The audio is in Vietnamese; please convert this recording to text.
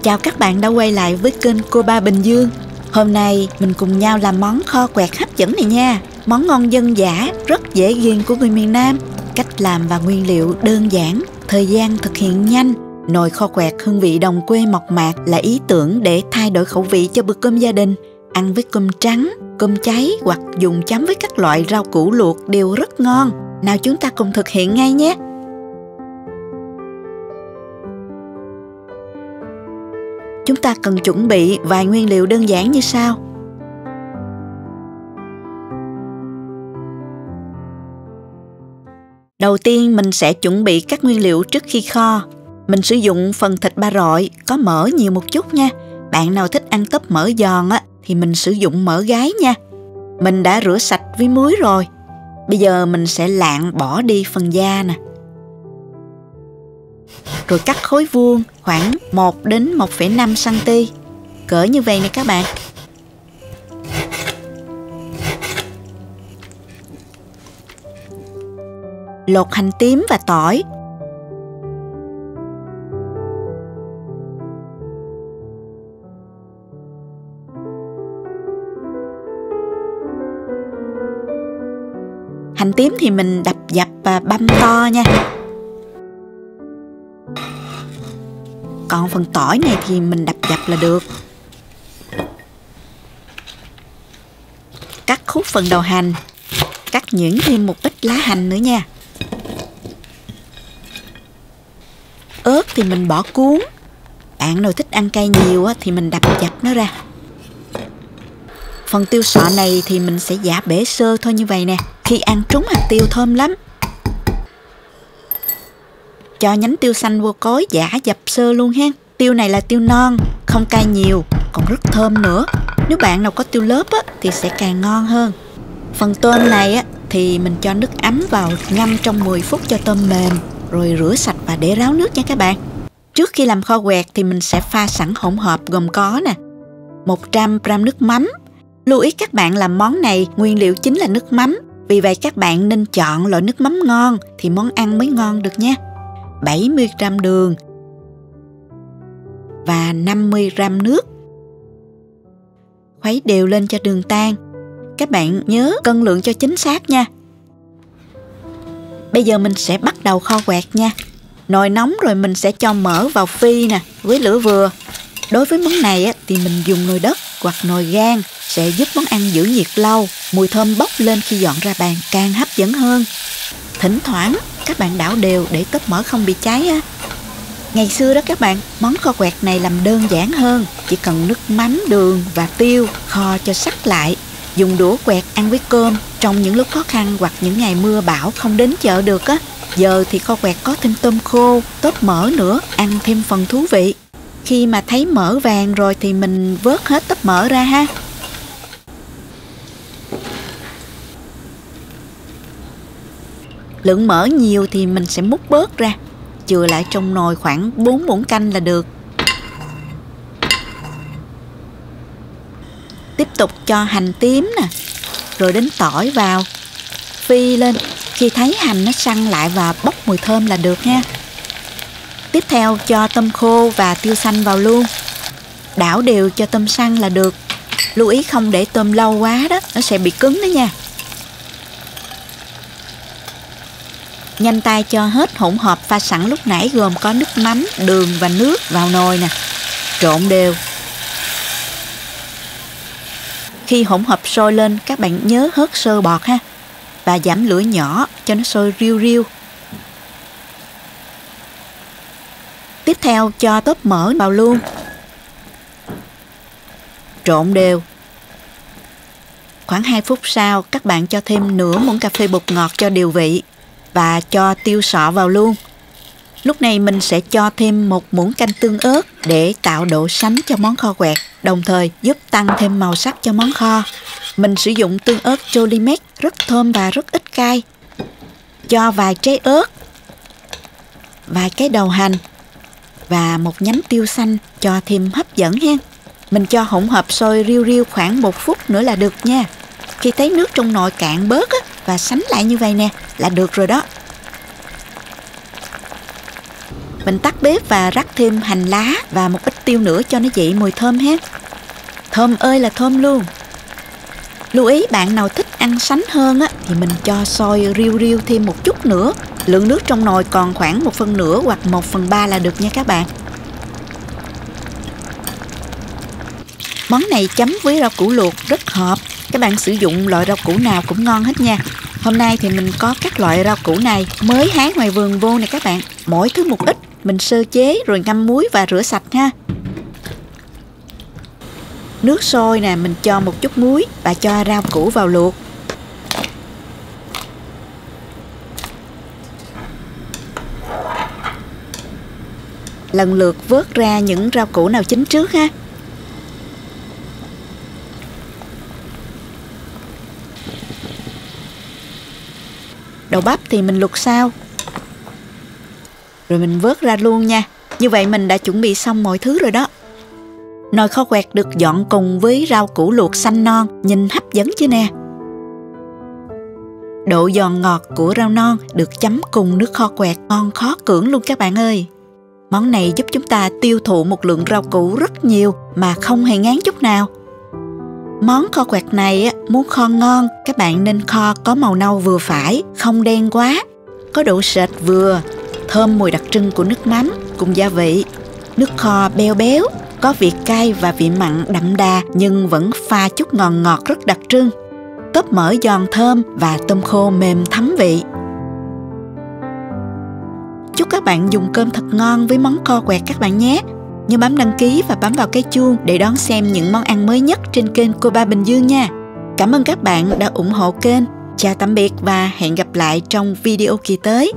Chào các bạn đã quay lại với kênh Cô Ba Bình Dương. Hôm nay mình cùng nhau làm món kho quẹt hấp dẫn này nha. Món ngon dân dã, rất dễ ghiền của người miền Nam. Cách làm và nguyên liệu đơn giản, thời gian thực hiện nhanh. Nồi kho quẹt hương vị đồng quê mộc mạc là ý tưởng để thay đổi khẩu vị cho bữa cơm gia đình. Ăn với cơm trắng, cơm cháy hoặc dùng chấm với các loại rau củ luộc đều rất ngon. Nào chúng ta cùng thực hiện ngay nhé. Chúng ta cần chuẩn bị vài nguyên liệu đơn giản như sau. Đầu tiên mình sẽ chuẩn bị các nguyên liệu trước khi kho. Mình sử dụng phần thịt ba rọi, có mỡ nhiều một chút nha. Bạn nào thích ăn tóp mỡ giòn á, thì mình sử dụng mỡ gái nha. Mình đã rửa sạch với muối rồi. Bây giờ mình sẽ lạng bỏ đi phần da nè. Rồi cắt khối vuông khoảng 1 đến 1,5 cm. Cỡ như vậy nè các bạn. Lột hành tím và tỏi. Hành tím thì mình đập dập và băm to nha. Còn phần tỏi này thì mình đập dập là được. Cắt khúc phần đầu hành. Cắt nhuyễn thêm một ít lá hành nữa nha. Ớt thì mình bỏ cuốn. Bạn nào thích ăn cay nhiều thì mình đập dập nó ra. Phần tiêu sọ này thì mình sẽ giã bể sơ thôi như vậy nè. Khi ăn trúng hạt tiêu thơm lắm. Cho nhánh tiêu xanh vô cối giã dập sơ luôn ha. Tiêu này là tiêu non, không cay nhiều, còn rất thơm nữa. Nếu bạn nào có tiêu lớp thì sẽ càng ngon hơn. Phần tôm này thì mình cho nước ấm vào ngâm trong 10 phút cho tôm mềm. Rồi rửa sạch và để ráo nước nha các bạn. Trước khi làm kho quẹt thì mình sẽ pha sẵn hỗn hợp gồm có nè 100 g nước mắm. Lưu ý các bạn làm món này nguyên liệu chính là nước mắm. Vì vậy các bạn nên chọn loại nước mắm ngon thì món ăn mới ngon được nha. 70 g đường và 50 g nước. Khuấy đều lên cho đường tan. Các bạn nhớ cân lượng cho chính xác nha. Bây giờ mình sẽ bắt đầu kho quẹt nha. Nồi nóng rồi mình sẽ cho mỡ vào phi nè, với lửa vừa. Đối với món này thì mình dùng nồi đất hoặc nồi gang sẽ giúp món ăn giữ nhiệt lâu. Mùi thơm bốc lên khi dọn ra bàn càng hấp dẫn hơn. Thỉnh thoảng các bạn đảo đều để tóp mỡ không bị cháy á. Ngày xưa đó các bạn, món kho quẹt này làm đơn giản hơn. Chỉ cần nước mắm, đường và tiêu kho cho sắc lại. Dùng đũa quẹt ăn với cơm trong những lúc khó khăn hoặc những ngày mưa bão không đến chợ được á. Giờ thì kho quẹt có thêm tôm khô, tóp mỡ nữa, ăn thêm phần thú vị. Khi mà thấy mỡ vàng rồi thì mình vớt hết tóp mỡ ra ha. Lượng mỡ nhiều thì mình sẽ múc bớt ra, chừa lại trong nồi khoảng 4 muỗng canh là được. Tiếp tục cho hành tím nè, rồi đến tỏi vào. Phi lên, khi thấy hành nó săn lại và bốc mùi thơm là được ha. Tiếp theo cho tôm khô và tiêu xanh vào luôn. Đảo đều cho tôm săn là được. Lưu ý không để tôm lâu quá đó, nó sẽ bị cứng đó nha. Nhanh tay cho hết hỗn hợp pha sẵn lúc nãy gồm có nước mắm, đường và nước vào nồi nè. Trộn đều. Khi hỗn hợp sôi lên, các bạn nhớ hớt sơ bọt ha. Và giảm lửa nhỏ cho nó sôi riu riu. Tiếp theo cho tóp mỡ vào luôn. Trộn đều. Khoảng 2 phút sau, các bạn cho thêm nửa muỗng cà phê bột ngọt cho điều vị. Và cho tiêu sọ vào luôn. Lúc này mình sẽ cho thêm 1 muỗng canh tương ớt để tạo độ sánh cho món kho quẹt, đồng thời giúp tăng thêm màu sắc cho món kho. Mình sử dụng tương ớt Jolimet rất thơm và rất ít cay. Cho vài trái ớt, vài cái đầu hành và một nhánh tiêu xanh cho thêm hấp dẫn ha. Mình cho hỗn hợp sôi riu riu khoảng 1 phút nữa là được nha. Khi thấy nước trong nồi cạn bớt và sánh lại như vậy nè là được rồi đó. Mình tắt bếp và rắc thêm hành lá và một ít tiêu nữa cho nó dậy mùi thơm ha. Thơm ơi là thơm luôn. Lưu ý bạn nào thích ăn sánh hơn á, thì mình cho sôi riu riu thêm một chút nữa. Lượng nước trong nồi còn khoảng 1/2 hoặc 1/3 là được nha các bạn. Món này chấm với rau củ luộc rất hợp. Các bạn sử dụng loại rau củ nào cũng ngon hết nha. Hôm nay thì mình có các loại rau củ này mới hái ngoài vườn vô nè các bạn. Mỗi thứ một ít, mình sơ chế rồi ngâm muối và rửa sạch ha. Nước sôi nè, mình cho một chút muối và cho rau củ vào luộc. Lần lượt vớt ra những rau củ nào chín trước ha. Đậu bắp thì mình luộc sau. Rồi mình vớt ra luôn nha. Như vậy mình đã chuẩn bị xong mọi thứ rồi đó. Nồi kho quẹt được dọn cùng với rau củ luộc xanh non, nhìn hấp dẫn chứ nè. Độ giòn ngọt của rau non được chấm cùng nước kho quẹt ngon khó cưỡng luôn các bạn ơi. Món này giúp chúng ta tiêu thụ một lượng rau củ rất nhiều mà không hề ngán chút nào. Món kho quẹt này muốn kho ngon, các bạn nên kho có màu nâu vừa phải, không đen quá, có độ sệt vừa, thơm mùi đặc trưng của nước mắm cùng gia vị. Nước kho béo béo, có vị cay và vị mặn đậm đà nhưng vẫn pha chút ngọt ngọt rất đặc trưng. Tóp mỡ giòn thơm và tôm khô mềm thấm vị. Chúc các bạn dùng cơm thật ngon với món kho quẹt các bạn nhé. Nhớ bấm đăng ký và bấm vào cái chuông để đón xem những món ăn mới nhất trên kênh Cô Ba Bình Dương nha. Cảm ơn các bạn đã ủng hộ kênh. Chào tạm biệt và hẹn gặp lại trong video kỳ tới.